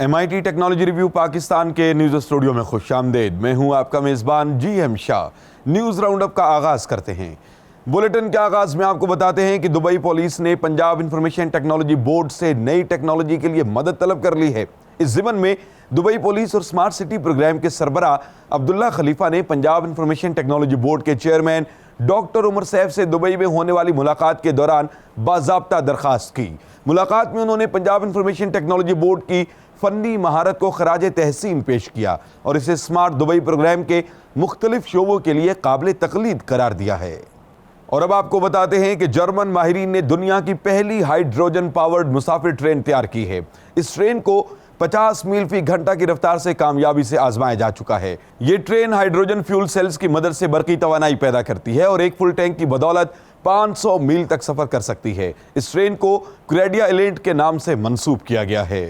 MIT technology review Pakistan के news studio में खुशामदीद। मैं हूं आपका मेज़बान GM शाह। न्यूज़ राउंडअप का आगाज़ करते हैं। बुलेटिन के आगाज़ में आपको बताते हैं कि दुबई पुलिस ने पंजाब इंफॉर्मेशन टेक्नोलॉजी बोर्ड से नई टेक्नोलॉजी के लिए मदद तलब कर ली है। इस ज़िमन में दुबई पुलिस और स्मार्ट सिटी प्रोग्राम के सरबराह अब्दुल्ला खलीफा ने पंजाब इंफॉर्मेशन टेक्नोलॉजी बोर्ड के चेयरमैन डॉक्टर उमर सैफ से दुबई में होने वाली मुलाकात के दौरान बाज़ाब्ता दरखास्त की। मुलाकात में उन्होंने पंजाब इंफॉर्मेशन टेक्नोलॉजी बोर्ड की फनी महारत को खराज तहसीन पेश किया और इसे स्मार्ट दुबई प्रोग्राम के मुख्तलिफ शोबों के लिए काबिल तकलीद करार दिया है। और अब आपको बताते हैं कि जर्मन माहिरीन ने दुनिया की पहली हाइड्रोजन पावर्ड मुसाफिर ट्रेन तैयार की है। इस ट्रेन को 50 मील फी घंटा की रफ्तार से कामयाबी से आजमाया जा चुका है। ये ट्रेन हाइड्रोजन फ्यूल सेल्स की मदद से बरकी तवानाई पैदा करती है और एक फुल टैंक की बदौलत 500 मील तक सफर कर सकती है। इस ट्रेन को क्रेडिया एलेंट के नाम से मंसूब किया गया है।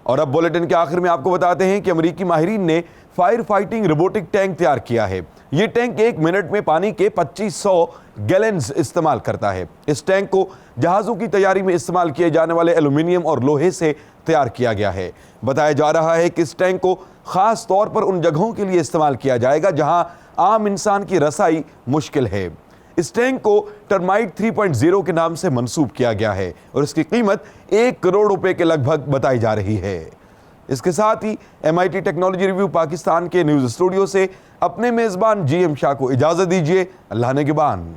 और अब बुलेटिन के आखिर में आपको बताते हैं कि अमेरिकी माहिरीन ने फायर फाइटिंग रोबोटिक टैंक तैयार किया है। ये टैंक 1 मिनट में पानी के 2500 गैलन्स इस्तेमाल करता है। इस टैंक को जहाज़ों की तैयारी में इस्तेमाल किए जाने वाले एल्यूमिनियम और लोहे से तैयार किया गया है। बताया जा रहा है कि इस टैंक को ख़ास तौर पर उन जगहों के लिए इस्तेमाल किया जाएगा जहां आम इंसान की रसाई मुश्किल है। इस टैंक को टर्माइट 3.0 के नाम से मंसूब किया गया है और इसकी कीमत 1 करोड़ रुपए के लगभग बताई जा रही है। इसके साथ ही MIT टेक्नोलॉजी रिव्यू पाकिस्तान के न्यूज़ स्टूडियो से अपने मेज़बान GM शाह को इजाज़त दीजिए। अल्लाह निगहबान।